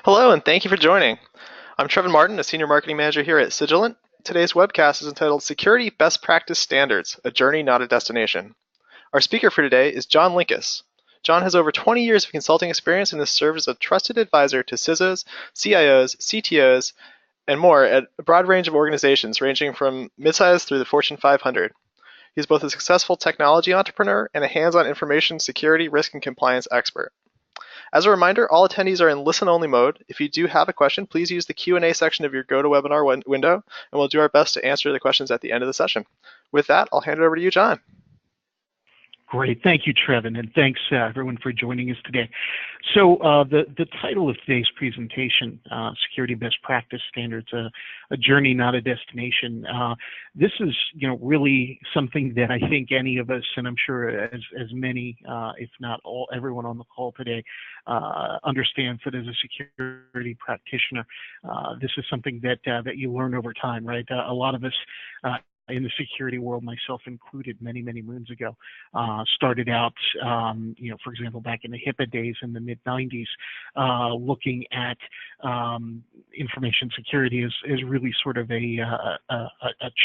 Hello, and thank you for joining. I'm Trevin Martin, a Senior Marketing Manager here at Sigilant. Today's webcast is entitled Security Best Practice Standards, A Journey Not a Destination. Our speaker for today is John Linkous. John has over 20 years of consulting experience and has served as a trusted advisor to CISOs, CIOs, CTOs, and more at a broad range of organizations ranging from midsize through the Fortune 500. He's both a successful technology entrepreneur and a hands-on information security, risk, and compliance expert. As a reminder, all attendees are in listen-only mode. If you do have a question, please use the Q&A section of your GoToWebinar window, and we'll do our best to answer the questions at the end of the session. With that, I'll hand it over to you, John. Great. Thank you, Trevin, and thanks everyone for joining us today. So the title of today's presentation, Security Best Practice Standards, a Journey Not a Destination. This is really something that I think any of us, and I'm sure as many, if not all, everyone on the call today, understands that as a security practitioner, this is something that you learn over time, right? A lot of us in the security world, myself included, many moons ago, started out, for example, back in the HIPAA days in the mid 90s, looking at information security as really sort of a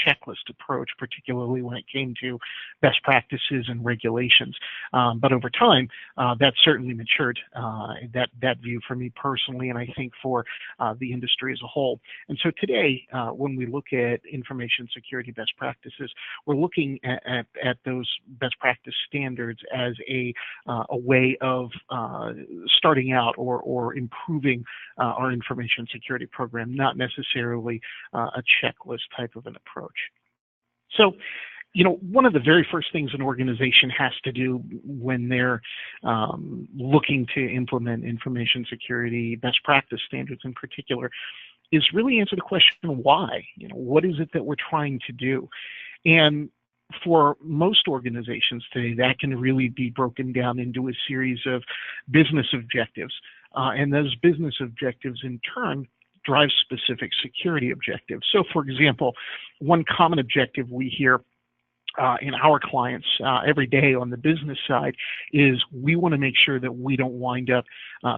checklist approach, particularly when it came to best practices and regulations. But over time, that certainly matured, that view for me personally, and I think for the industry as a whole. And so today, when we look at information security best practices, we're looking at those best practice standards as a way of starting out or improving our information security program, not necessarily a checklist type of an approach. So, one of the very first things an organization has to do when they're looking to implement information security best practice standards in particular is really answer the question, why? What is it that we're trying to do? And for most organizations today, that can really be broken down into a series of business objectives. And those business objectives, in turn, drive specific security objectives. So, for example, one common objective we hear in our clients every day on the business side is we want to make sure that we don't wind up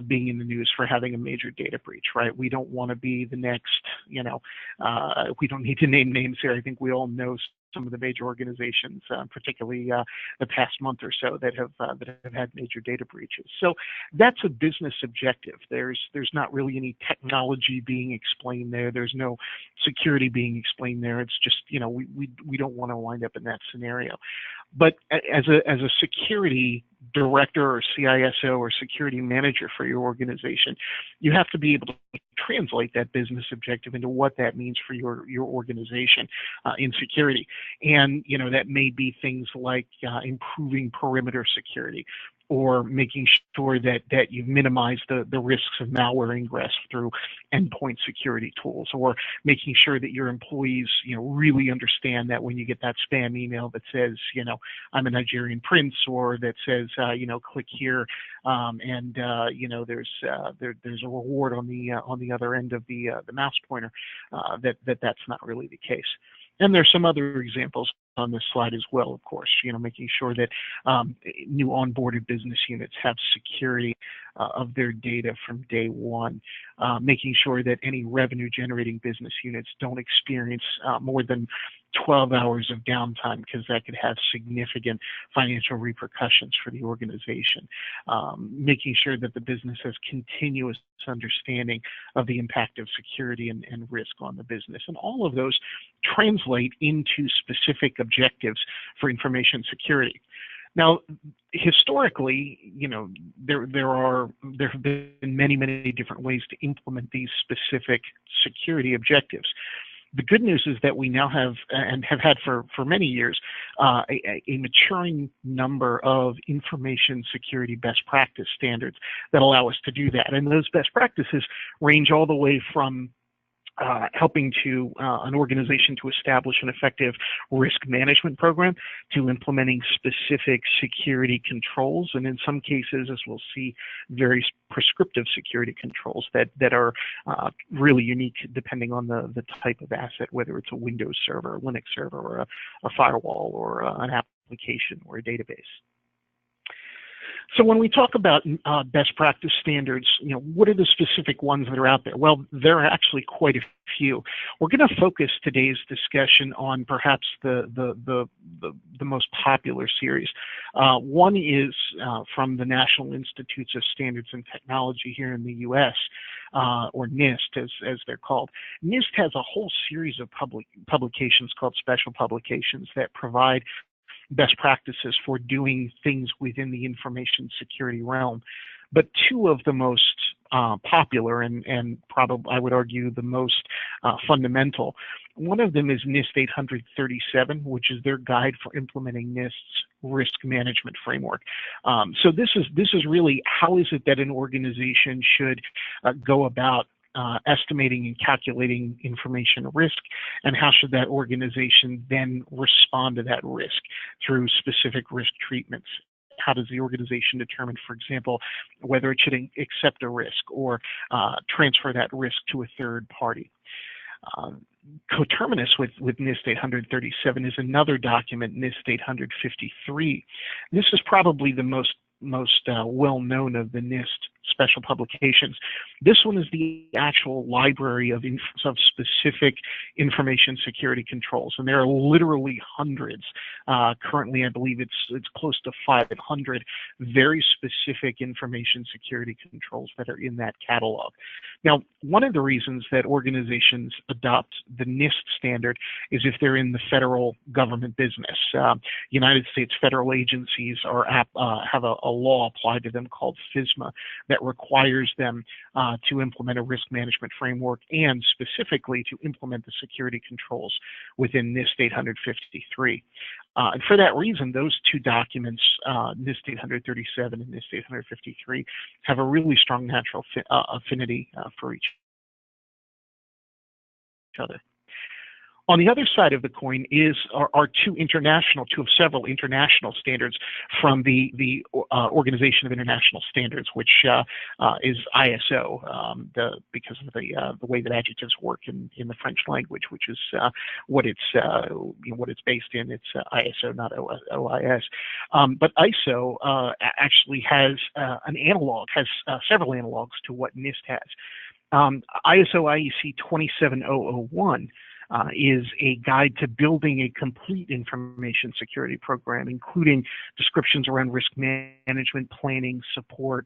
being in the news for having a major data breach, right? We don't want to be the next, we don't need to name names here. I think we all know some of the major organizations, particularly the past month or so, that have had major data breaches. So that's a business objective. There's not really any technology being explained there. There's no security being explained there. It's just we don't want to wind up in that scenario. But as a security director or CISO or security manager for your organization, you have to be able to translate that business objective into what that means for your organization in security. And that may be things like improving perimeter security, or making sure that you've minimized the risks of malware ingress through endpoint security tools, or making sure that your employees really understand that when you get that spam email that says I'm a Nigerian prince, or that says click here, and there's a reward on the other end of the mouse pointer, that's not really the case. And there's some other examples on this slide as well, of course, making sure that new onboarded business units have security of their data from day one, making sure that any revenue generating business units don't experience more than 12 hours of downtime, because that could have significant financial repercussions for the organization, making sure that the business has continuous understanding of the impact of security and risk on the business. And all of those translate into specific objectives for information security. Now, historically, there have been many different ways to implement these specific security objectives. The good news is that we now have, and have had for many years, a maturing number of information security best practice standards that allow us to do that. And those best practices range all the way from helping to an organization to establish an effective risk management program, to implementing specific security controls, and in some cases, as we'll see, very prescriptive security controls that are really unique depending on the type of asset, whether it's a Windows server, a Linux server, or a firewall, or an application, or a database. So when we talk about best practice standards, what are the specific ones that are out there? Well, there are actually quite a few. We're going to focus today's discussion on perhaps the most popular series. One is from the National Institutes of Standards and Technology here in the U.S., or NIST as they're called. NIST has a whole series of publications called special publications that provide best practices for doing things within the information security realm. But two of the most popular and probably I would argue the most fundamental, one of them is NIST 837, which is their guide for implementing NIST's risk management framework. So this is really how is it that an organization should go about estimating and calculating information risk, and how should that organization then respond to that risk through specific risk treatments. How does the organization determine, for example, whether it should accept a risk or transfer that risk to a third party? Coterminous with NIST 837 is another document, NIST 853. This is probably the most well-known of the NIST special publications. This one is the actual library of specific information security controls, and there are literally hundreds. Currently, I believe it's close to 500 very specific information security controls that are in that catalog. Now, one of the reasons that organizations adopt the NIST standard is if they're in the federal government business. United States federal agencies have a law applied to them called FISMA that requires them to implement a risk management framework and specifically to implement the security controls within NIST 853. And for that reason, those two documents, NIST 837 and NIST 853, have a really strong natural affinity for each other. On the other side of the coin are two of several international standards from the Organization of International Standards, which is ISO, because of the way that adjectives work in the French language, which is what it's based in. It's ISO, not OIS. But ISO actually has several analogs to what NIST has. ISO IEC 27001 is a guide to building a complete information security program, including descriptions around risk management, planning, support,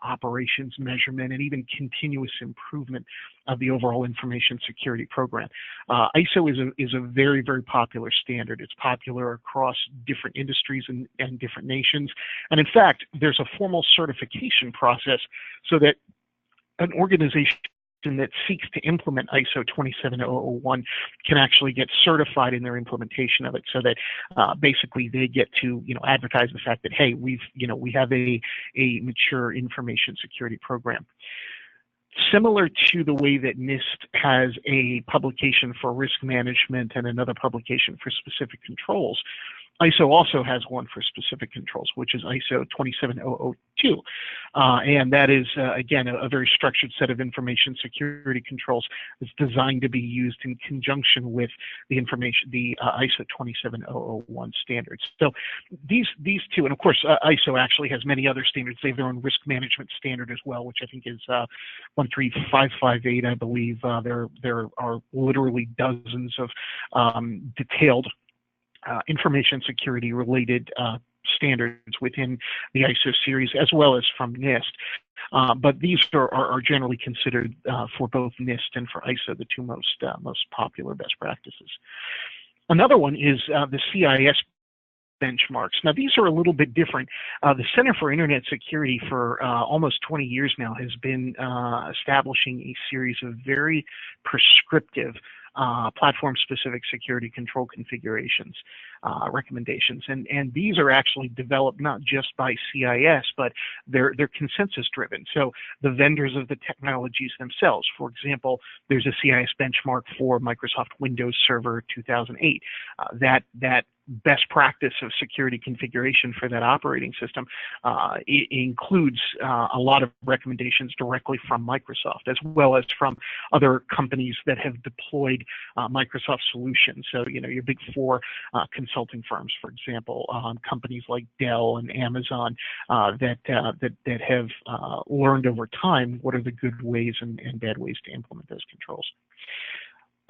operations, measurement, and even continuous improvement of the overall information security program. ISO is a very, very popular standard. It's popular across different industries and different nations. And in fact, there's a formal certification process so that an organization that seeks to implement ISO 27001 can actually get certified in their implementation of it, so that basically they get to advertise the fact that, hey, we have a mature information security program. Similar to the way that NIST has a publication for risk management and another publication for specific controls, ISO also has one for specific controls, which is ISO 27002. And that is, again, a very structured set of information security controls that's designed to be used in conjunction with the ISO 27001 standards. So these two, and of course, ISO actually has many other standards. They have their own risk management standard as well, which I think is 13558, I believe. There are literally dozens of detailed information security related standards within the ISO series, as well as from NIST. But these are generally considered for both NIST and for ISO the two most popular best practices. Another one is the CIS Benchmarks. Now, these are a little bit different. The Center for Internet Security for almost 20 years now has been establishing a series of very prescriptive platform-specific security control configurations, recommendations, and these are actually developed not just by CIS, but they're consensus-driven. So the vendors of the technologies themselves, for example, there's a CIS benchmark for Microsoft Windows Server 2008. That best practice of security configuration for that operating system includes a lot of recommendations directly from Microsoft, as well as from other companies that have deployed Microsoft solutions. So, your big four consulting firms, for example, companies like Dell and Amazon that have learned over time what are the good ways and bad ways to implement those controls.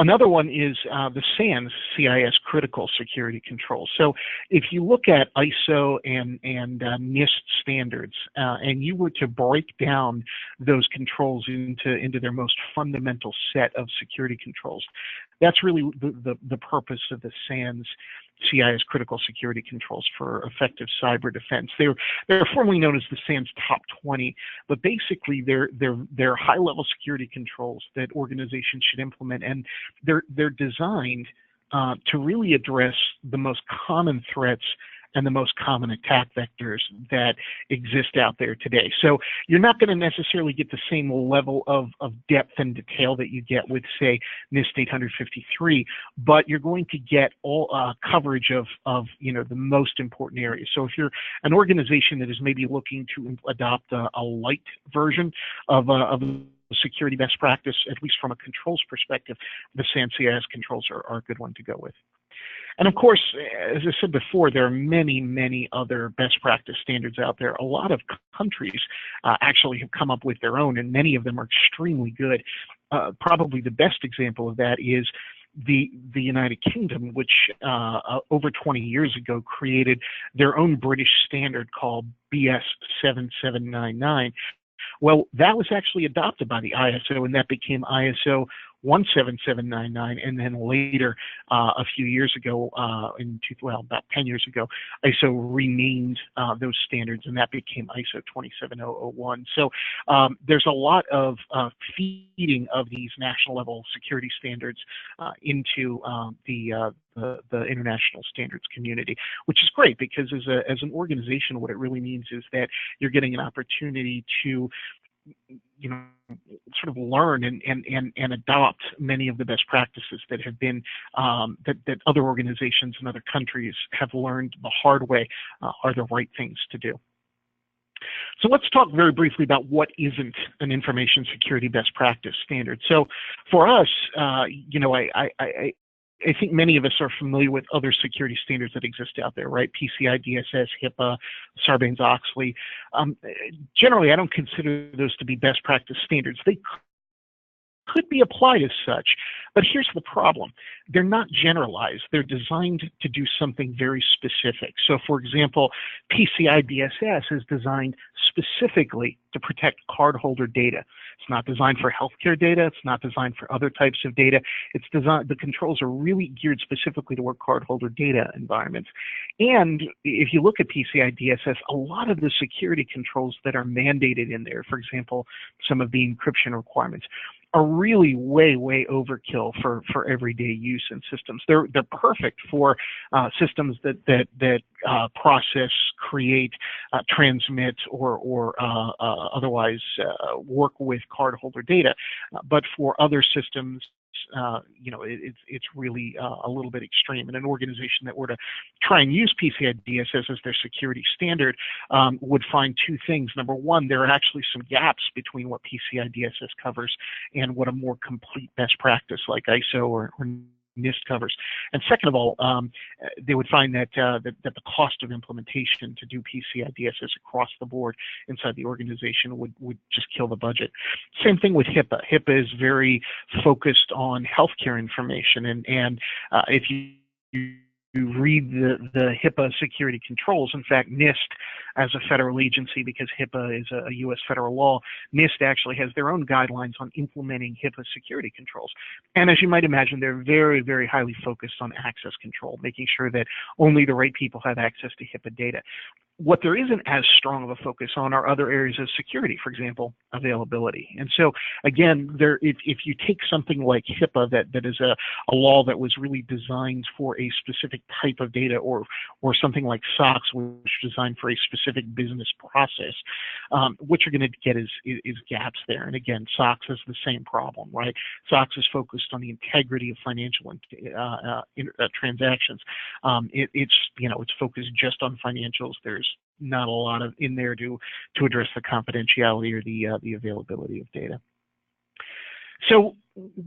Another one is the SANS, CIS Critical Security Controls. So if you look at ISO and NIST standards, and you were to break down those controls into their most fundamental set of security controls, that's really the purpose of the SANS CIS Critical Security Controls for effective cyber defense. They're formerly known as the SANS Top 20, but basically they're high-level security controls that organizations should implement, and they're designed to really address the most common threats and the most common attack vectors that exist out there today. So you're not going to necessarily get the same level of depth and detail that you get with, say, NIST 853, but you're going to get all coverage of the most important areas. So if you're an organization that is maybe looking to adopt a light version of security best practice, at least from a controls perspective, the SANS CIS controls are a good one to go with. And of course, as I said before, there are many, many other best practice standards out there. A lot of countries actually have come up with their own, and many of them are extremely good. Probably the best example of that is the United Kingdom, which over 20 years ago created their own British standard called BS 7799. Well, that was actually adopted by the ISO, and that became ISO 17799, and then later, a few years ago, about 10 years ago, ISO renamed those standards, and that became ISO 27001. So there's a lot of feeding of these national level security standards into the international standards community, which is great, because as an organization, what it really means is that you're getting an opportunity to sort of learn and adopt many of the best practices that have been that other organizations in other countries have learned the hard way are the right things to do. So let's talk very briefly about what isn't an information security best practice standard. So for us, I think many of us are familiar with other security standards that exist out there, right? PCI DSS, HIPAA, Sarbanes-Oxley. Generally, I don't consider those to be best practice standards. They could be applied as such, but here's the problem. They're not generalized. They're designed to do something very specific. So for example, PCI DSS is designed specifically to protect cardholder data. It's not designed for healthcare data. It's not designed for other types of data. It's designed, the controls are really geared specifically toward cardholder data environments. And if you look at PCI DSS, a lot of the security controls that are mandated in there, for example, some of the encryption requirements, are really way overkill for everyday use in systems. They're perfect for systems that process, create, transmit, or otherwise work with cardholder data. But for other systems, it's really a little bit extreme. And an organization that were to try and use PCI DSS as their security standard would find two things. Number one, there are actually some gaps between what PCI DSS covers and what a more complete best practice like ISO or NIST covers. And second of all, they would find that the cost of implementation to do PCI DSS across the board inside the organization would just kill the budget. Same thing with HIPAA. HIPAA is very focused on healthcare information, and if you read the HIPAA security controls, in fact, NIST as a federal agency, because HIPAA is a U.S. federal law, NIST actually has their own guidelines on implementing HIPAA security controls. And as you might imagine, they're very highly focused on access control, making sure that only the right people have access to HIPAA data. What there isn't as strong of a focus on are other areas of security, for example, availability. And so, again, if you take something like HIPAA, that is a law that was really designed for a specific type of data, or something like SOX, which is designed for a specific specific business process, what you're going to get is gaps there. And again, SOX has the same problem, right? SOX is focused on the integrity of financial transactions. It's focused just on financials. There's not a lot of in there to address the confidentiality or the availability of data. So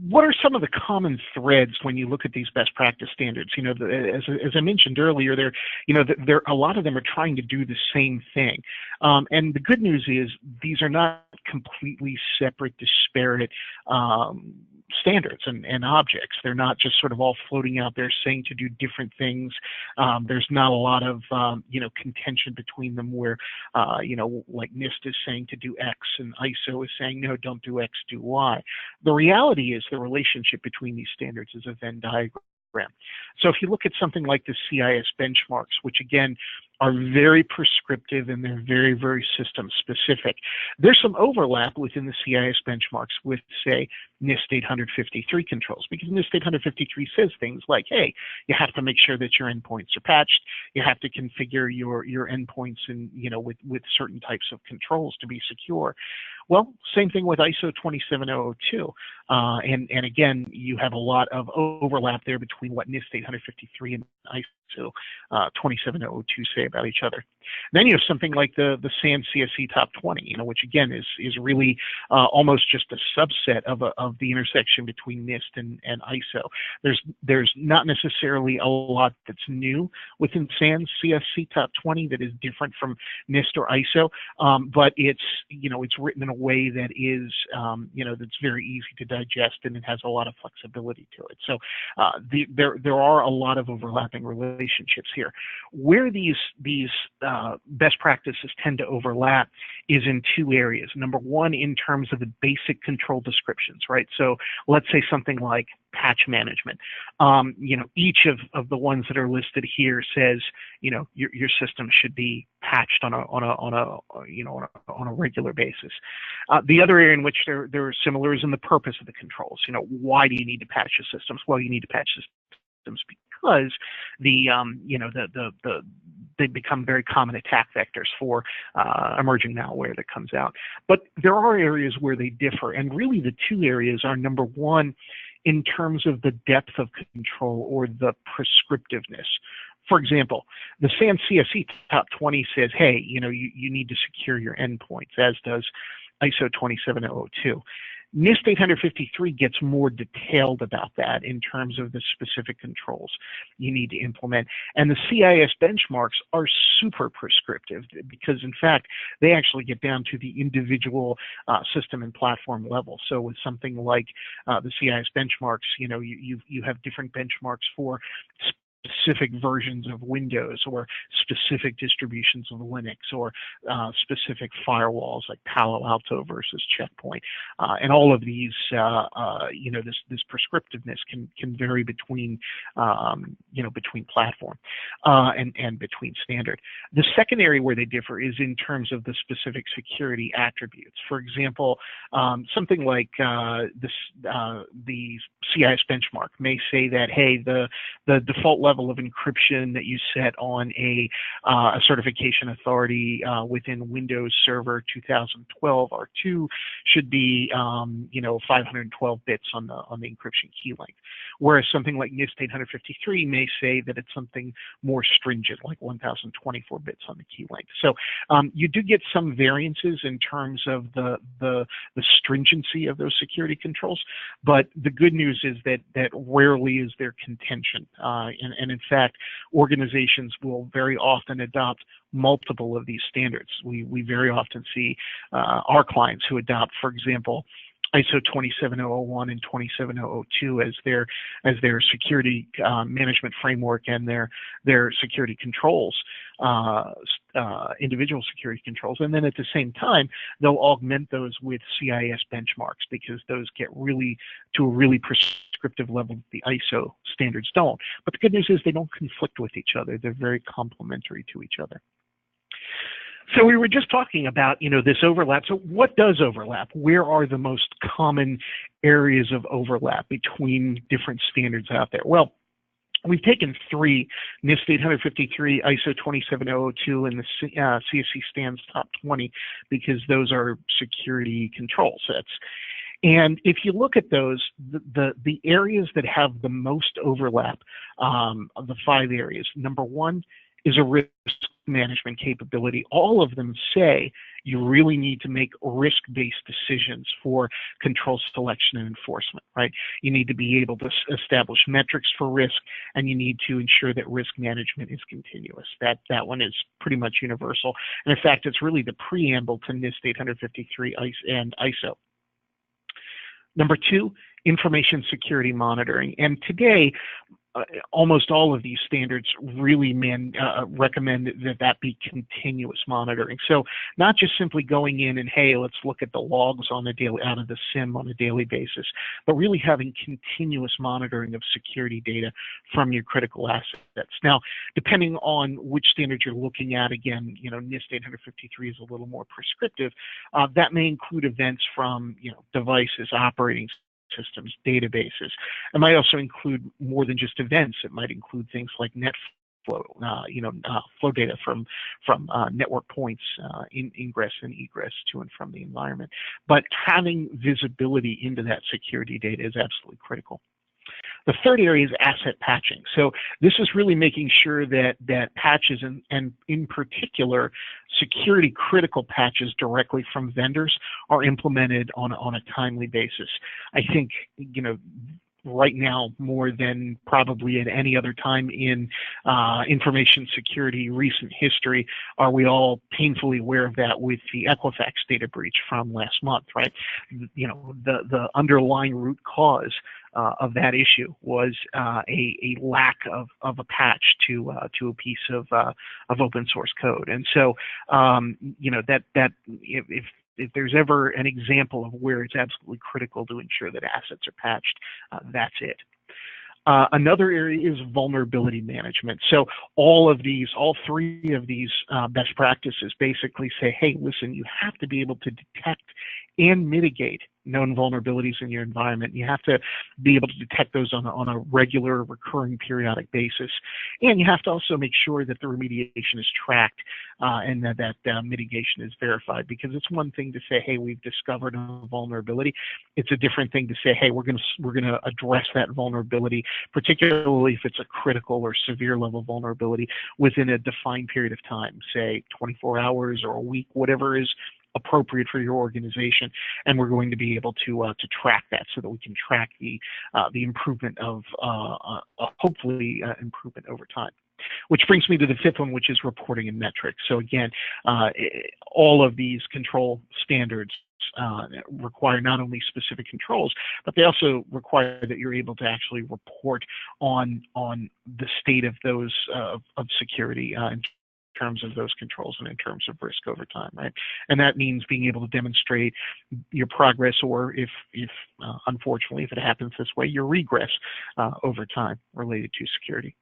what are some of the common threads when you look at these best practice standards? As I mentioned earlier, a lot of them are trying to do the same thing. And the good news is these are not completely separate, disparate standards and objects. They're not just sort of all floating out there saying to do different things. There's not a lot of contention between them where like NIST is saying to do X and ISO is saying no, don't do X, do Y. The reality is the relationship between these standards is a Venn diagram. So if you look at something like the CIS benchmarks, which again are very prescriptive and they're very, very system specific, there's some overlap within the CIS benchmarks with, say, NIST 853 controls, because NIST 853 says things like, hey, you have to make sure that your endpoints are patched, you have to configure your endpoints and with certain types of controls to be secure. Well, same thing with ISO 27002. And again, you have a lot of overlap there between what NIST 853 and ISO 27002 say about each other. Then you have something like the SANS CSE Top 20, which again is really almost just a subset of the intersection between NIST and ISO. There's not necessarily a lot that's new within SANS CSE Top 20 that is different from NIST or ISO, but it's written in a way that is that's very easy to digest, and it has a lot of flexibility to it. So there are a lot of overlapping relationships here. Where these best practices tend to overlap is in two areas. Number one, in terms of the basic control descriptions, right? So let's say something like patch management. Each of the ones that are listed here says, your system should be patched on a regular basis. The other area in which they're similar is in the purpose of the controls. Why do you need to patch your systems? Well, you need to patch systems because they become very common attack vectors for emerging malware that comes out. But there are areas where they differ, and really the two areas are, number one, in terms of the depth of control or the prescriptiveness. For example, the SANS CSE Top 20 says, hey, you need to secure your endpoints, as does ISO 27002. NIST 853 gets more detailed about that in terms of the specific controls you need to implement. And the CIS benchmarks are super prescriptive because, in fact, they actually get down to the individual system and platform level. So with something like the CIS benchmarks, you have different benchmarks for specific versions of Windows or specific distributions of Linux or specific firewalls like Palo Alto versus Checkpoint. And all of these, this prescriptiveness can vary between, between platform and between standard. The second area where they differ is in terms of the specific security attributes. For example, something like the CIS benchmark may say that, hey, the default level of encryption that you set on a certification authority within Windows Server 2012 R2 should be 512 bits on the encryption key length, whereas something like NIST 853 may say that it's something more stringent, like 1024 bits on the key length. So you do get some variances in terms of the stringency of those security controls, but the good news is that rarely is there contention, and in fact, organizations will very often adopt multiple of these standards. We very often see our clients who adopt, for example, ISO 27001 and 27002 as their security management framework and their security controls, individual security controls. And then at the same time, they'll augment those with CIS benchmarks because those get to a really prescriptive level that the ISO standards don't. But the good news is they don't conflict with each other. They're very complementary to each other. So we were just talking about, this overlap. So what does overlap? Where are the most common areas of overlap between different standards out there? Well, We've taken three, NIST 853, ISO 27002, and the CSC stands top 20 because those are security control sets. And if you look at those, the areas that have the most overlap of the 5 areas, number one is a risk management capability. All of them say you really need to make risk-based decisions for control selection and enforcement, right? You need to be able to establish metrics for risk, and you need to ensure that risk management is continuous. That one is pretty much universal. And in fact, it's really the preamble to NIST 853 and ISO. Number two, information security monitoring. And today, almost all of these standards really recommend that be continuous monitoring. So not just simply going in and, hey, let's look at the logs on a daily, out of the SIM on a daily basis, but really having continuous monitoring of security data from your critical assets. Now, depending on which standard you're looking at, again, NIST 853 is a little more prescriptive. That may include events from, devices, operating systems, databases. It might also include more than just events. It might include things like net flow, flow data from network points, ingress and egress to and from the environment. But having visibility into that security data is absolutely critical. The third area is asset patching. So this is really making sure that patches and in particular security critical patches directly from vendors are implemented on a timely basis. I think, right now, more than probably at any other time in information security recent history, are we all painfully aware of that with the Equifax data breach from last month, right? The underlying root cause of that issue was a lack of a patch to a piece of open source code. And so, if there's ever an example of where it's absolutely critical to ensure that assets are patched, that's it. Another area is vulnerability management. So all three of these best practices basically say, hey, listen, you have to be able to detect and mitigate known vulnerabilities in your environment. You have to be able to detect those on a regular, recurring, periodic basis. And you have to also make sure that the remediation is tracked and that mitigation is verified. Because it's one thing to say, hey, we've discovered a vulnerability. It's a different thing to say, hey, we're going to address that vulnerability, particularly if it's a critical or severe level vulnerability within a defined period of time, say 24 hours or a week, whatever is appropriate for your organization, and we're going to be able to track that so that we can track the improvement of hopefully improvement over time. Which brings me to the fifth one, which is reporting and metrics. So again, all of these control standards require not only specific controls, but they also require that you're able to actually report on the state of those of security in terms of those controls and in terms of risk over time, right? And that means being able to demonstrate your progress, or if unfortunately, if it happens this way, your regress over time related to security.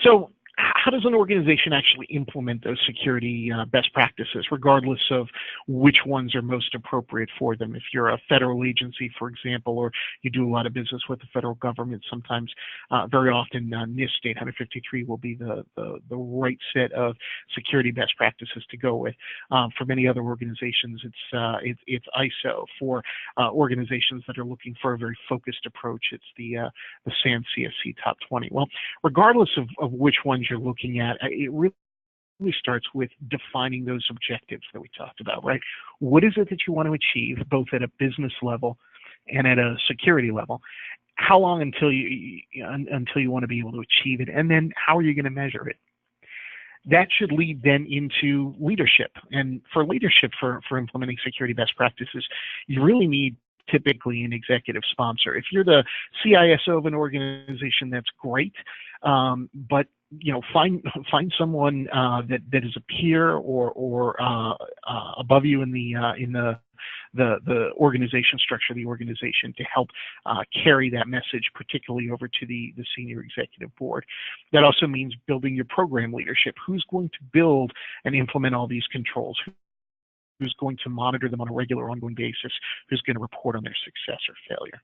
So how does an organization actually implement those security best practices, regardless of which ones are most appropriate for them? If you're a federal agency, for example, or you do a lot of business with the federal government, sometimes, very often, NIST 853 will be the right set of security best practices to go with. For many other organizations, it's ISO. For organizations that are looking for a very focused approach, it's the SANS CSC Top 20. Well, regardless of which ones you're looking at, it really starts with defining those objectives that we talked about, right? What is it that you want to achieve, both at a business level and at a security level? How long until you want to be able to achieve it? And then how are you going to measure it? That should lead then into leadership. And for leadership, for implementing security best practices, you really need typically an executive sponsor. If you're the CISO of an organization, that's great, but find someone that is a peer or above you in the organization structure of the organization to help carry that message, particularly over to the senior executive board. That also means building your program leadership. Who's going to build and implement all these controls? Who's going to monitor them on a regular, ongoing basis? Who's going to report on their success or failure?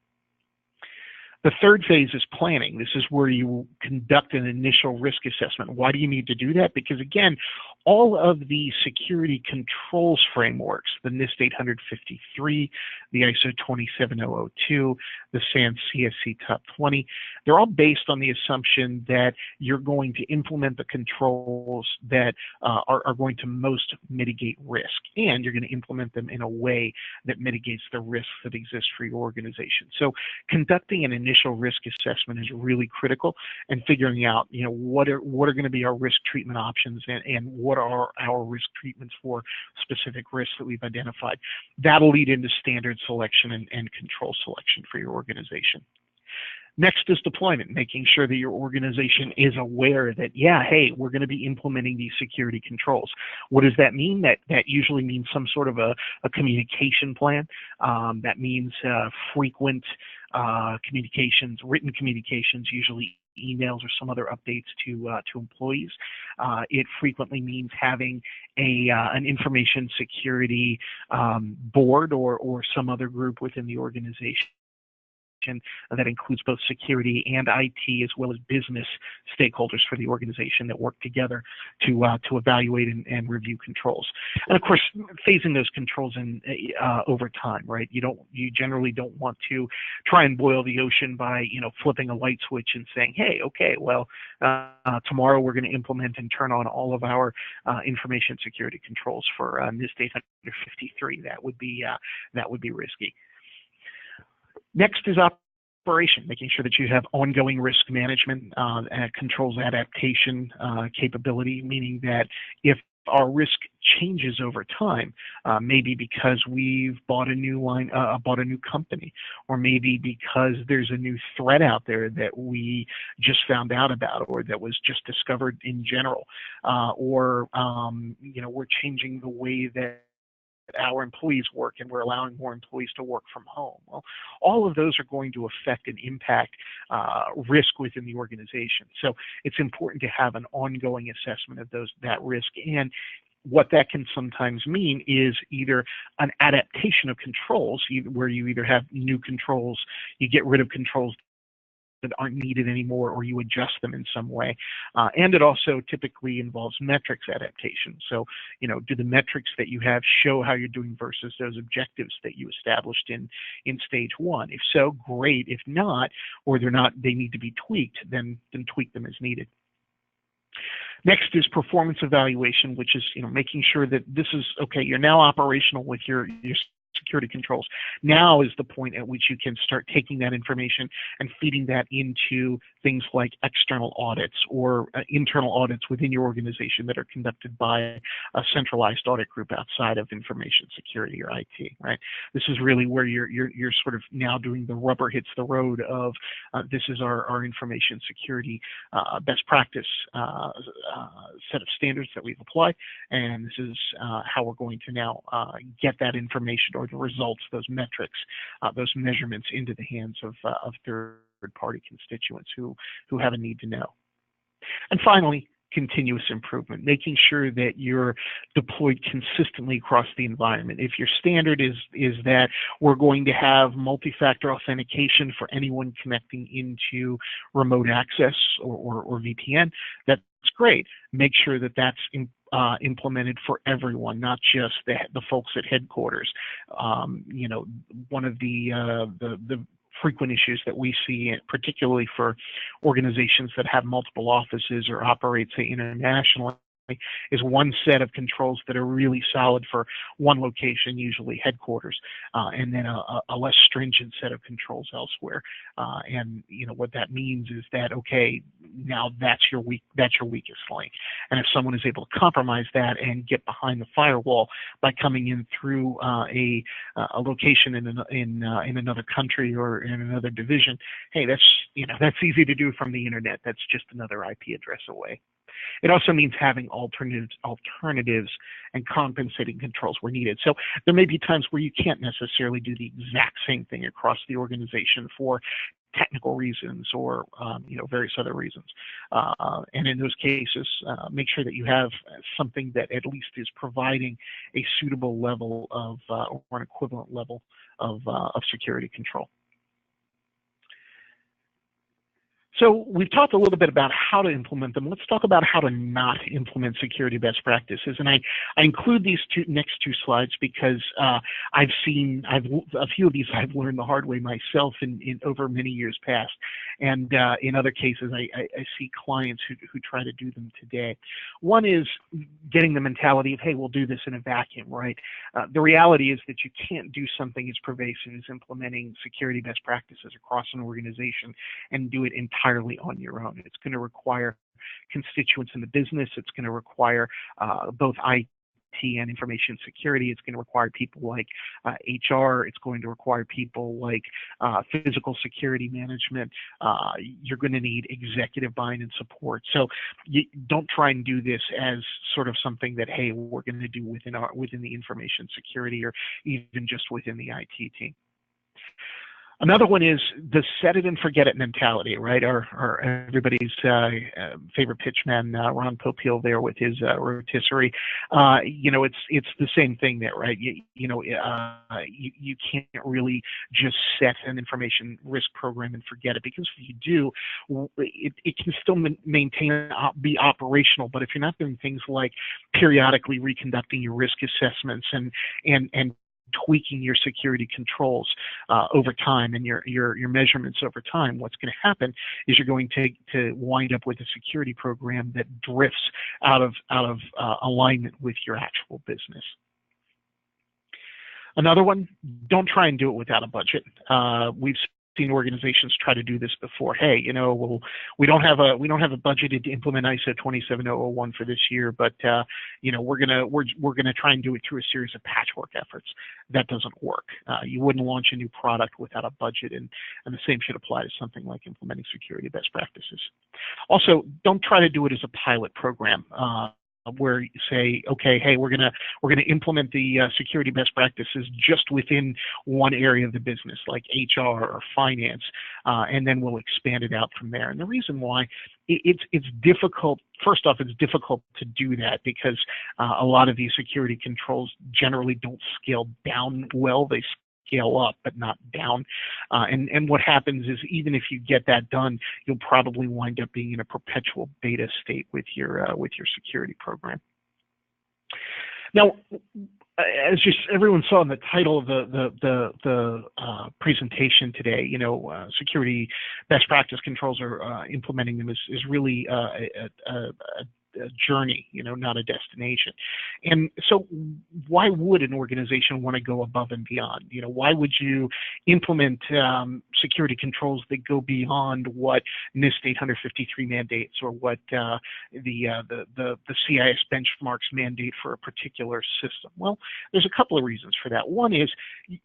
The third phase is planning. This is where you conduct an initial risk assessment. Why do you need to do that? Because again, all of the security controls frameworks, the NIST 853, the ISO 27002, the SANS CSC Top 20, they're all based on the assumption that you're going to implement the controls that are going to most mitigate risk, and you're going to implement them in a way that mitigates the risks that exist for your organization. So conducting an initial risk assessment is really critical, and figuring out, what are going to be our risk treatment options, and what are our risk treatments for specific risks that we've identified. That'll lead into standard selection and control selection for your organization. Next is deployment, making sure that your organization is aware that, yeah, hey, we're going to be implementing these security controls. What does that mean? That usually means some sort of a communication plan. That means frequent communications, written communications, usually emails or some other updates to employees. It frequently means having an information security board or some other group within the organization that includes both security and IT, as well as business stakeholders for the organization that work together to evaluate and review controls. And of course, phasing those controls in over time, right? You generally don't want to try and boil the ocean by flipping a light switch and saying, hey, okay, well, tomorrow we're going to implement and turn on all of our information security controls for NIST 853. That would be risky. Next is operation, making sure that you have ongoing risk management, controls adaptation capability, meaning that if our risk changes over time, maybe because we've bought a new company, or maybe because there's a new threat out there that we just found out about, or that was just discovered in general, or we're changing the way that our employees work, and we're allowing more employees to work from home. Well, all of those are going to affect and impact risk within the organization. So it's important to have an ongoing assessment of that risk. And what that can sometimes mean is either an adaptation of controls, where you either have new controls, you get rid of controls that aren't needed anymore, or you adjust them in some way. And it also typically involves metrics adaptation. So, do the metrics that you have show how you're doing versus those objectives that you established in stage one? If so, great. If not, or they need to be tweaked, then tweak them as needed. Next is performance evaluation, which is making sure that this is okay. You're now operational with your security controls. Now is the point at which you can start taking that information and feeding that into things like external audits or internal audits within your organization that are conducted by a centralized audit group outside of information security or IT, right? This is really where you're sort of now doing the rubber hits the road of this is our information security best practice set of standards that we've applied, and this is how we're going to now get that information or the results, those metrics, those measurements into the hands of third-party constituents who have a need to know. And finally, continuous improvement, making sure that you're deployed consistently across the environment. If your standard is that we're going to have multi-factor authentication for anyone connecting into remote access or VPN, that's great. Make sure that that's implemented for everyone, not just the folks at headquarters. One of the frequent issues that we see, particularly for organizations that have multiple offices or operate, say, internationally, is one set of controls that are really solid for one location, usually headquarters, and then a less stringent set of controls elsewhere. And what that means is that, okay, now that's your weakest link. And if someone is able to compromise that and get behind the firewall by coming in through a location in another country or in another division, hey, that's easy to do from the internet. That's just another IP address away. It also means having alternatives and compensating controls where needed. So there may be times where you can't necessarily do the exact same thing across the organization for technical reasons or various other reasons. And in those cases, make sure that you have something that at least is providing a suitable level of or an equivalent level of security control. So we've talked a little bit about how to implement them. Let's talk about how to not implement security best practices. And I include these next two slides because a few of these I've learned the hard way myself in over many years past. And in other cases, I see clients who try to do them today. One is getting the mentality of, hey, we'll do this in a vacuum, right? The reality is that you can't do something as pervasive as implementing security best practices across an organization and do it entirely on your own. It's going to require constituents in the business. It's going to require both IT and information security. It's going to require people like HR. It's going to require people like physical security management. You're going to need executive buy-in and support. So you don't try and do this as sort of something that, hey, we're going to do within the information security or even just within the IT team. Another one is the set it and forget it mentality, right? Our everybody's favorite pitchman, Ron Popeil, there with his rotisserie. It's the same thing there, right? You can't really just set an information risk program and forget it, because if you do, it can still maintain, be operational. But if you're not doing things like periodically reconducting your risk assessments and tweaking your security controls over time and your measurements over time, what's going to happen is you're going to wind up with a security program that drifts out of alignment with your actual business. Another one, don't try and do it without a budget. We've seen organizations try to do this before. Hey, we don't have a budget to implement ISO 27001 for this year, but we're gonna try and do it through a series of patchwork efforts. That doesn't work. You wouldn't launch a new product without a budget, and the same should apply to something like implementing security best practices. Also, don't try to do it as a pilot program. Where you say, okay, hey, we're gonna implement the security best practices just within one area of the business, like HR or finance, and then we'll expand it out from there. And the reason why it's difficult. First off, it's difficult to do that because a lot of these security controls generally don't scale down well. They scale up, but not down. And what happens is, even if you get that done, you'll probably wind up being in a perpetual beta state with your security program. Now, as everyone saw in the title of the presentation today, security best practice controls are implementing them is really a journey, not a destination. And so why would an organization want to go above and beyond? Why would you implement security controls that go beyond what NIST 853 mandates or what the CIS benchmarks mandate for a particular system? Well, there's a couple of reasons for that. One is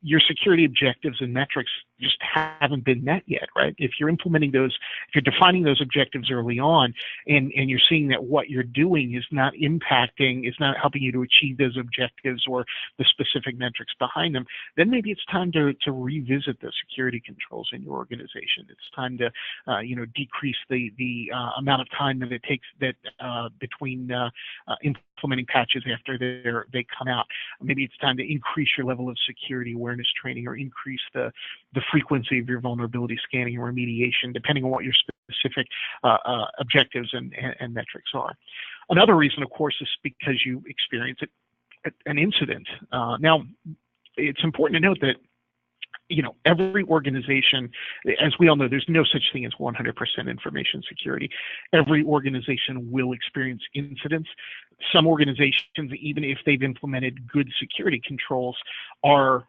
your security objectives and metrics just haven't been met yet, right? If you're implementing those, if you're defining those objectives early on, and you're seeing that what you're doing is not impacting, is not helping you to achieve those objectives or the specific metrics behind them, then maybe it's time to revisit the security controls in your organization. It's time to decrease the amount of time that it takes between implementing patches after they come out. Maybe it's time to increase your level of security awareness training, or increase the frequency of your vulnerability scanning and remediation, depending on what your specific objectives and metrics are. Another reason, of course, is because you experience an incident. Now, it's important to note that every organization, as we all know, there's no such thing as 100% information security. Every organization will experience incidents. Some organizations, even if they've implemented good security controls, are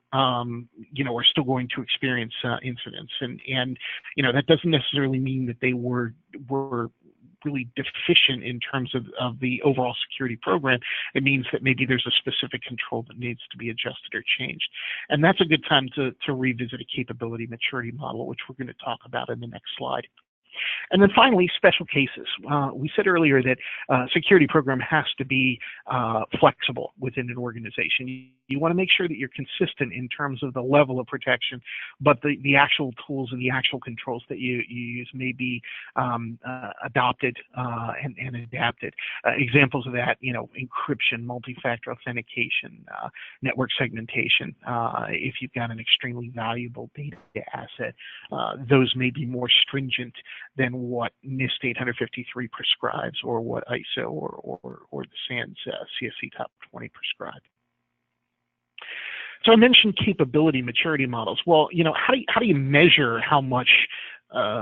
still going to experience incidents, and that doesn't necessarily mean that they were really deficient in terms of the overall security program. It means that maybe there's a specific control that needs to be adjusted or changed. And that's a good time to revisit a capability maturity model, which we're going to talk about in the next slide. And then finally, special cases. We said earlier that security program has to be flexible within an organization. You want to make sure that you're consistent in terms of the level of protection, but the actual tools and the actual controls that you use may be adopted and adapted. Examples of that, encryption, multi-factor authentication, network segmentation. If you've got an extremely valuable data asset, those may be more stringent than than what NIST 853 prescribes, or what ISO or the SANS CSC Top 20 prescribe. So I mentioned capability maturity models. Well, how do you measure how much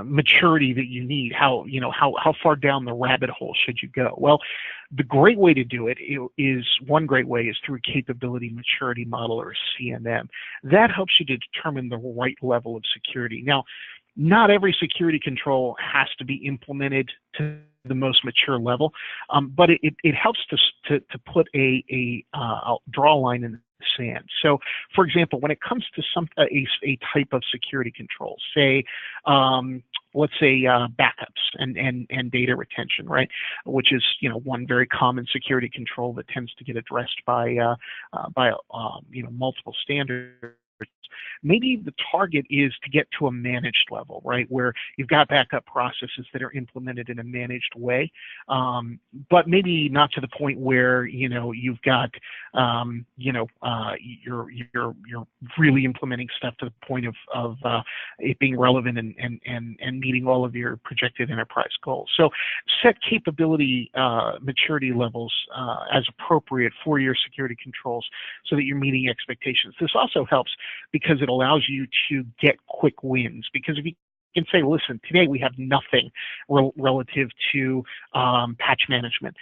maturity that you need? How far down the rabbit hole should you go? Well, the great way to do it is one great way is through a capability maturity model, or CMM. That helps you to determine the right level of security. Now, not every security control has to be implemented to the most mature level, but it helps to put I'll draw a line in the sand. So, for example, when it comes to a type of security control, say, let's say backups and data retention, right? Which is one very common security control that tends to get addressed by multiple standards. Maybe the target is to get to a managed level, right, where you've got backup processes that are implemented in a managed way, but maybe not to the point where you've got you're really implementing stuff to the point of it being relevant and meeting all of your projected enterprise goals. So set capability maturity levels as appropriate for your security controls so that you're meeting expectations. This also helps because it allows you to get quick wins. Because if you can say, listen, today we have nothing relative to patch management,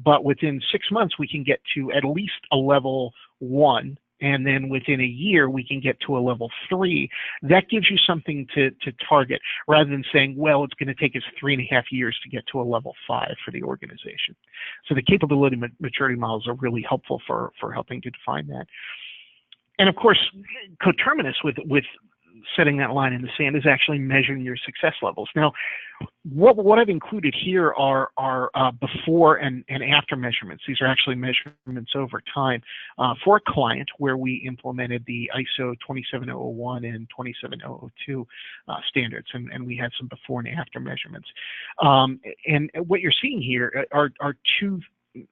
but within 6 months we can get to at least a level 1, and then within a year we can get to a level 3. That gives you something to target, rather than saying, well, it's going to take us 3.5 years to get to a level 5 for the organization. So the capability maturity models are really helpful for helping to define that. And of course, coterminous with setting that line in the sand is actually measuring your success levels. Now, what I've included here are before and after measurements. These are actually measurements over time for a client where we implemented the ISO 27001 and 27002 standards, and we had some before and after measurements. And what you're seeing here are two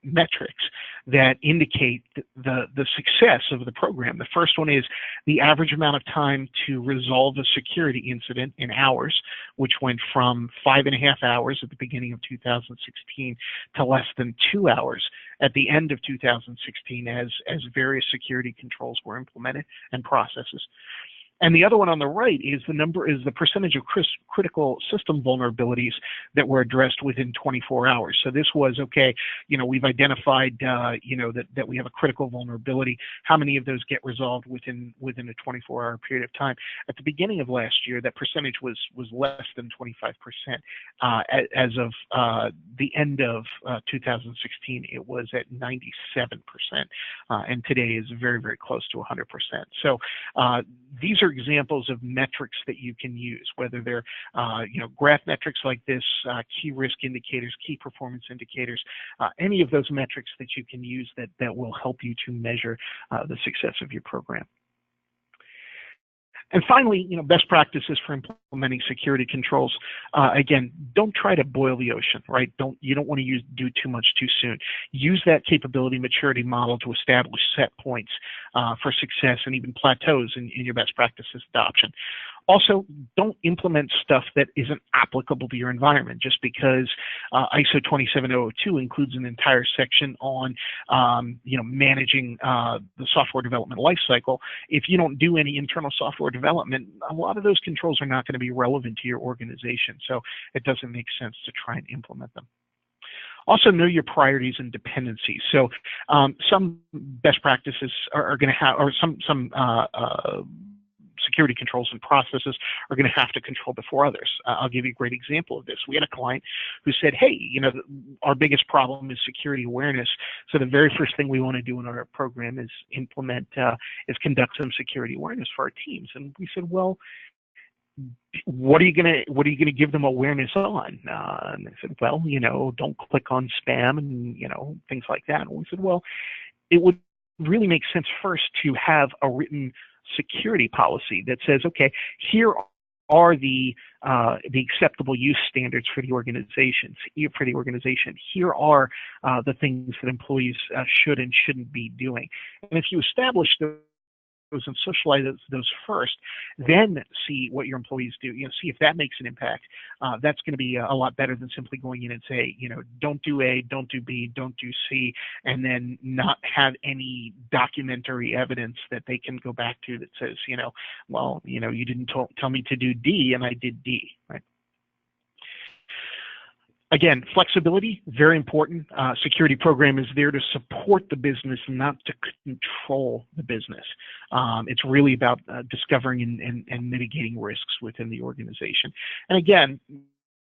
metrics that indicate the success of the program. The first one is the average amount of time to resolve a security incident in hours, which went from 5.5 hours at the beginning of 2016 to less than 2 hours at the end of 2016 as various security controls were implemented and processes. And the other one on the right is the percentage of critical system vulnerabilities that were addressed within 24 hours. So this was, okay, we've identified, that we have a critical vulnerability. How many of those get resolved within a 24-hour period of time? At the beginning of last year, that percentage was less than 25%. As of the end of 2016, it was at 97%, and today is very, very close to 100%. So these are examples of metrics that you can use, whether they're graph metrics like this, key risk indicators, key performance indicators, any of those metrics that you can use that will help you to measure the success of your program. And finally, best practices for implementing security controls. Again, don't try to boil the ocean, right? You don't want to do too much too soon. Use that capability maturity model to establish set points for success and even plateaus in your best practices adoption. Also, don't implement stuff that isn't applicable to your environment. Just because ISO 27002 includes an entire section on, managing the software development lifecycle, if you don't do any internal software development, a lot of those controls are not going to be relevant to your organization. So it doesn't make sense to try and implement them. Also, know your priorities and dependencies. So some best practices are going to have, or some security controls and processes are going to have to control before others. I'll give you a great example of this. We had a client who said, hey, our biggest problem is security awareness. So the very first thing we want to do in our program is conduct some security awareness for our teams. And we said, well, what are you gonna give them awareness on? And they said, well, don't click on spam and things like that. And we said, well, it would really make sense first to have a written security policy that says, okay, here are the acceptable use standards for the organization. Here are the things that employees should and shouldn't be doing. And if you establish and socialize those first, then see what your employees do. See if that makes an impact. That's going to be a lot better than simply going in and say, don't do A, don't do B, don't do C, and then not have any documentary evidence that they can go back to that says, well, you didn't tell me to do D, and I did D, right? Again, flexibility, very important. Security program is there to support the business, not to control the business. It's really about discovering and mitigating risks within the organization. And again,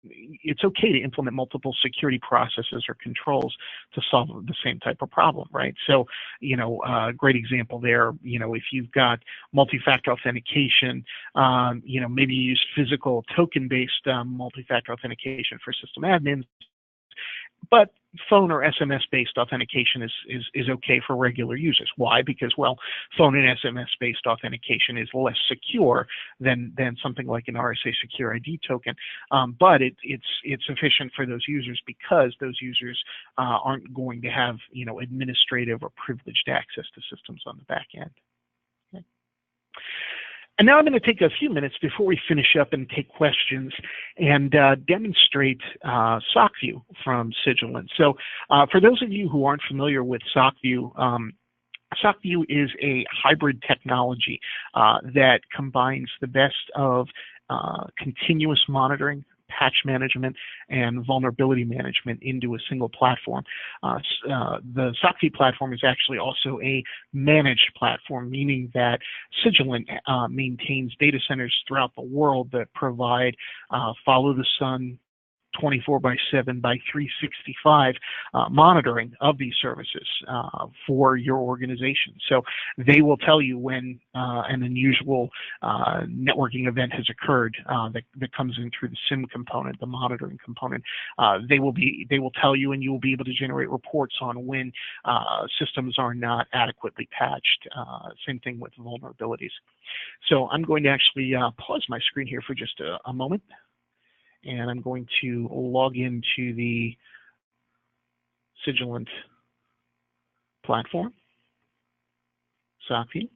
it's okay to implement multiple security processes or controls to solve the same type of problem, right? So, a great example there, if you've got multi-factor authentication, maybe you use physical token-based multi-factor authentication for system admins, but phone or SMS-based authentication is okay for regular users. Why? Because, well, phone and SMS-based authentication is less secure than something like an RSA Secure ID token, but it's sufficient for those users because those users aren't going to have administrative or privileged access to systems on the back end. Okay. And now I'm going to take a few minutes before we finish up and take questions and demonstrate SOC View from Sigilant. So for those of you who aren't familiar with SOC View, SOC View is a hybrid technology that combines the best of continuous monitoring, patch management, and vulnerability management into a single platform. The SOC View platform is actually also a managed platform, meaning that Sigilant maintains data centers throughout the world that provide follow the sun 24/7 by 365 monitoring of these services for your organization. So they will tell you when an unusual networking event has occurred that comes in through the SIM component, the monitoring component. They will tell you, and you will be able to generate reports on when systems are not adequately patched. Same thing with vulnerabilities. So I'm going to actually pause my screen here for just a moment. And I'm going to log into the Sigilant platform, SOC View.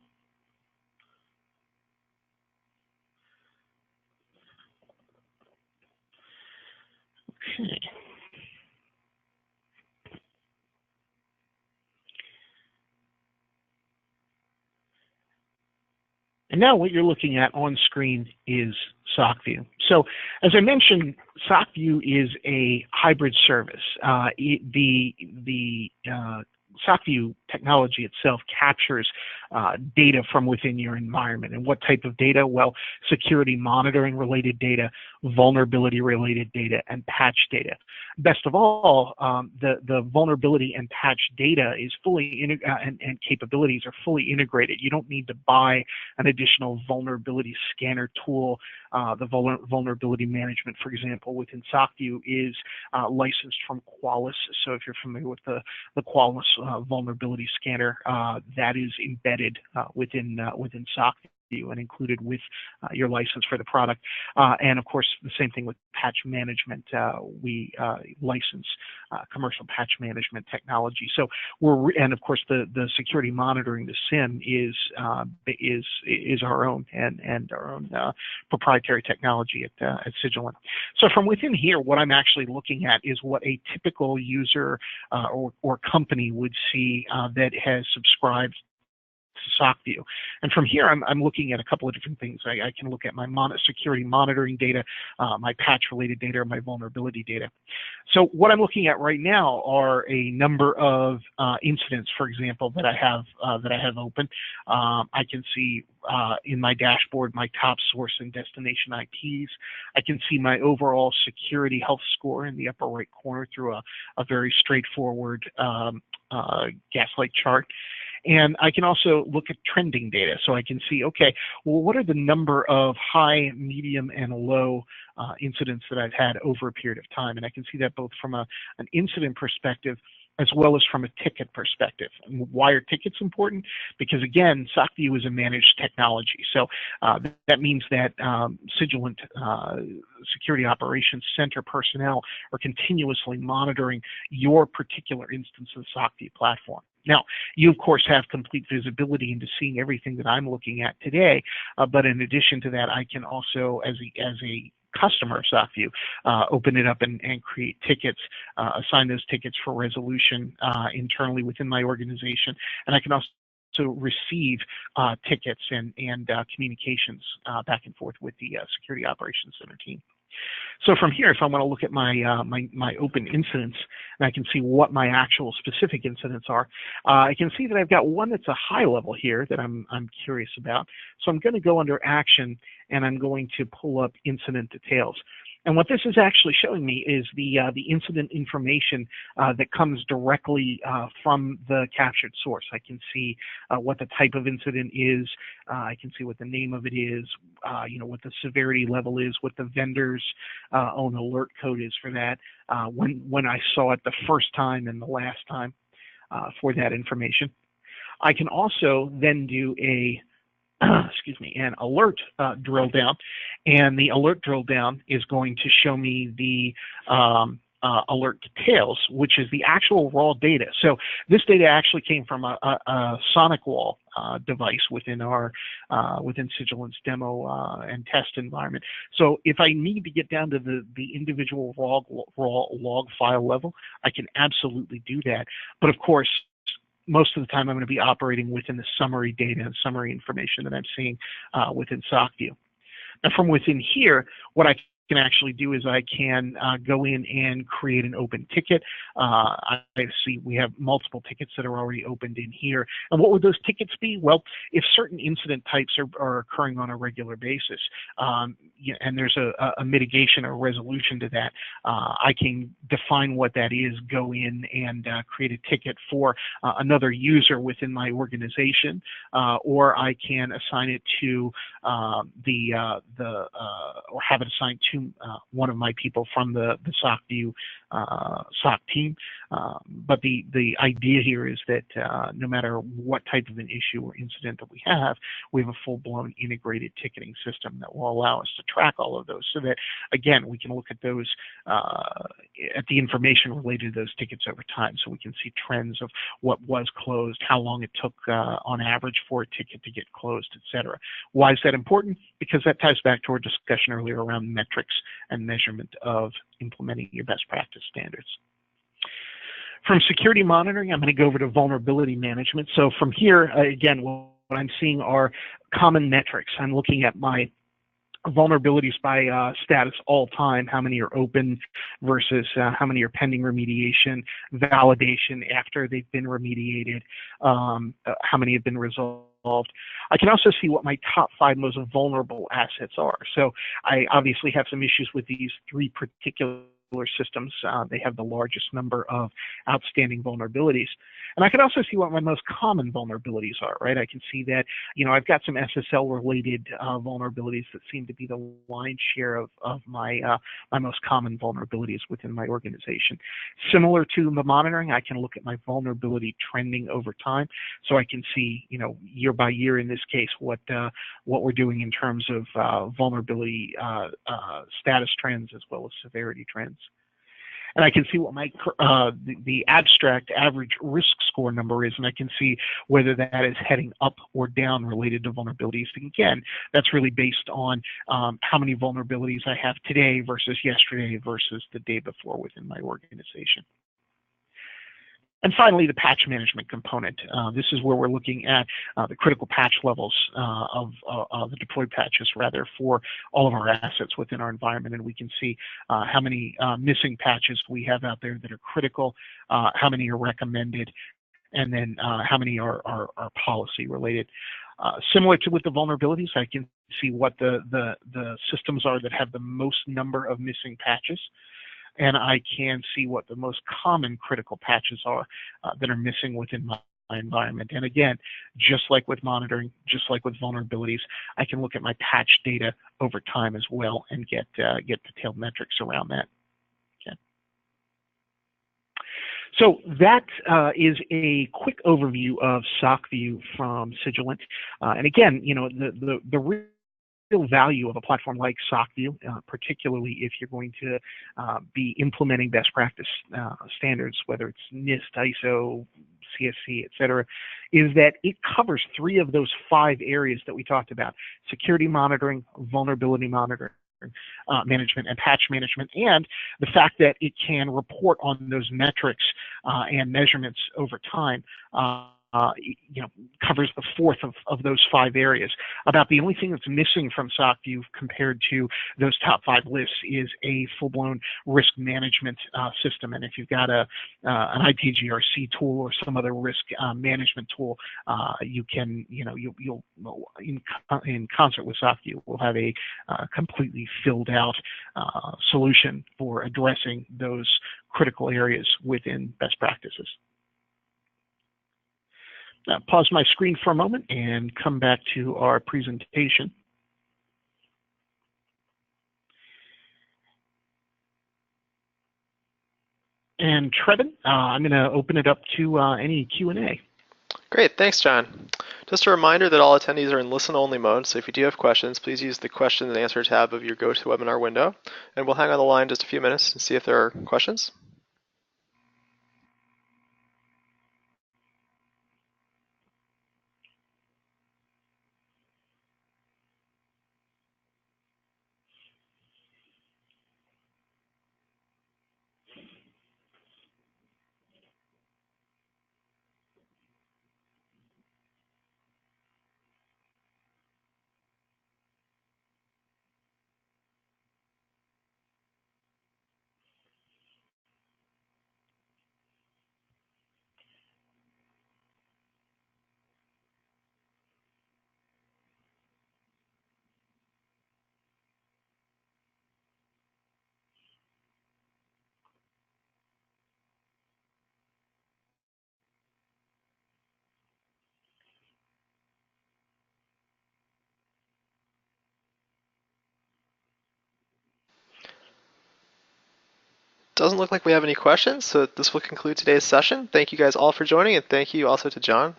Okay. And now what you're looking at on screen is SOC View. So as I mentioned, SOC View is a hybrid service. The SOC View technology itself captures data from within your environment. And what type of data? Well, security monitoring related data, vulnerability related data, and patch data. Best of all, the vulnerability and patch data is fully and capabilities are fully integrated. You don't need to buy an additional vulnerability scanner tool. The vulnerability management, for example, within SOC View is licensed from Qualys. So if you're familiar with the Qualys vulnerability scanner, that is embedded within SOC View and included with your license for the product. And of course, the same thing with patch management. We license commercial patch management technology. So and of course, the security monitoring, the SIM is our own and our own proprietary technology at Sigilant. So from within here, what I'm actually looking at is what a typical user or company would see that has subscribed SOC View. And from here, I'm looking at a couple of different things. I can look at my security monitoring data, my patch-related data, or my vulnerability data. So what I'm looking at right now are a number of incidents, for example, that I have open. I can see in my dashboard my top source and destination IPs. I can see my overall security health score in the upper right corner through a very straightforward Gaslight chart. And I can also look at trending data. So I can see, okay, well, what are the number of high, medium, and low incidents that I've had over a period of time? And I can see that both from an incident perspective as well as from a ticket perspective. And why are tickets important? Because again, SOC View is a managed technology. So that means that Sigilant Security Operations Center personnel are continuously monitoring your particular instance of the SOC View platform. Now, you of course have complete visibility into seeing everything that I'm looking at today, but in addition to that, I can also, as a customer of SOCView, open it up and create tickets, assign those tickets for resolution internally within my organization, and I can also receive tickets and communications back and forth with the Security Operations Center team. So from here, if I want to look at my my open incidents, and I can see what my actual specific incidents are, I can see that I've got one that's a high level here that I'm curious about. So I'm going to go under Action, and I'm going to pull up Incident Details. And what this is actually showing me is the incident information that comes directly from the captured source. I can see what the type of incident is. I can see what the name of it is. You know, what the severity level is, what the vendor's own alert code is for that. When I saw it the first time and the last time for that information. I can also then do a excuse me, an alert drill down, and the alert drill down is going to show me the alert details, which is the actual raw data. So this data actually came from a SonicWall device within our within Sigilant's demo and test environment. So if I need to get down to the individual raw log file level, I can absolutely do that. But of course, most of the time I'm going to be operating within the summary data and summary information that I'm seeing within SOCView. Now from within here, what I can actually do is I can go in and create an open ticket. I see we have multiple tickets that are already opened in here. And what would those tickets be? Well, if certain incident types are occurring on a regular basis, and there's a mitigation or resolution to that, I can define what that is, go in and create a ticket for another user within my organization, or I can assign it to or have it assigned to one of my people from the SOCView SOC team. But the idea here is that no matter what type of an issue or incident that we have a full-blown integrated ticketing system that will allow us to track all of those, so that again we can look at those at the information related to those tickets over time, so we can see trends of what was closed, how long it took on average for a ticket to get closed, etc. Why is that important? Because that ties back to our discussion earlier around metrics and measurement of implementing your best practice standards. From security monitoring, I'm going to go over to vulnerability management. So from here, again, what I'm seeing are common metrics. I'm looking at my vulnerabilities by status all time, how many are open versus how many are pending remediation, validation after they've been remediated, how many have been resolved. I can also see what my top 5 most vulnerable assets are. So I obviously have some issues with these 3 particular systems. They have the largest number of outstanding vulnerabilities. And I can also see what my most common vulnerabilities are, right? I can see that, you know, I've got some SSL-related vulnerabilities that seem to be the lion's share of my my most common vulnerabilities within my organization. Similar to the monitoring, I can look at my vulnerability trending over time, so I can see, you know, year by year in this case, what we're doing in terms of vulnerability status trends as well as severity trends. And I can see what my the abstract average risk score number is, and I can see whether that is heading up or down related to vulnerabilities. And again, that's really based on how many vulnerabilities I have today versus yesterday versus the day before within my organization. And finally, the patch management component. This is where we're looking at the critical patch levels of the deployed patches, rather, for all of our assets within our environment. And we can see how many missing patches we have out there that are critical, how many are recommended, and then how many are policy related. Similar to with the vulnerabilities, I can see what the systems are that have the most number of missing patches. And I can see what the most common critical patches are that are missing within my environment. And again, just like with monitoring, just like with vulnerabilities, I can look at my patch data over time as well and get detailed metrics around that. Okay. So that is a quick overview of SOCView from Sigilant. And again, you know, the real value of a platform like SOCView, particularly if you're going to be implementing best practice standards, whether it's NIST, ISO, CSC, et cetera, is that it covers 3 of those 5 areas that we talked about: security monitoring, vulnerability monitoring, management, and patch management, and the fact that it can report on those metrics and measurements over time. Covers the 4th of those 5 areas. About the only thing that's missing from SOCView compared to those top 5 lists is a full-blown risk management system. And if you've got an ITGRC tool or some other risk management tool, you can, you'll in concert with SOCView, will have a completely filled out solution for addressing those critical areas within best practices. Pause my screen for a moment and come back to our presentation. And Trevin, I'm going to open it up to any Q&A. Great, thanks, John. Just a reminder that all attendees are in listen-only mode, so if you do have questions, please use the question and answer tab of your GoToWebinar window, and we'll hang on the line just a few minutes and see if there are questions. Doesn't look like we have any questions, so this will conclude today's session. Thank you guys all for joining, and thank you also to John.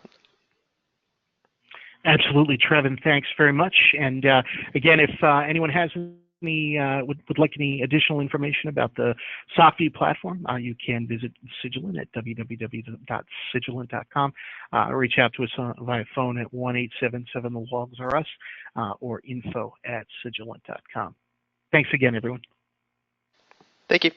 Absolutely, Trevin. Thanks very much. And again, if anyone has any would like any additional information about the SOCView platform, you can visit Sigilant at www.sigilant.com. Reach out to us via phone at 1-877-LOGS-RUS or info@sigilant.com. Thanks again, everyone. Thank you.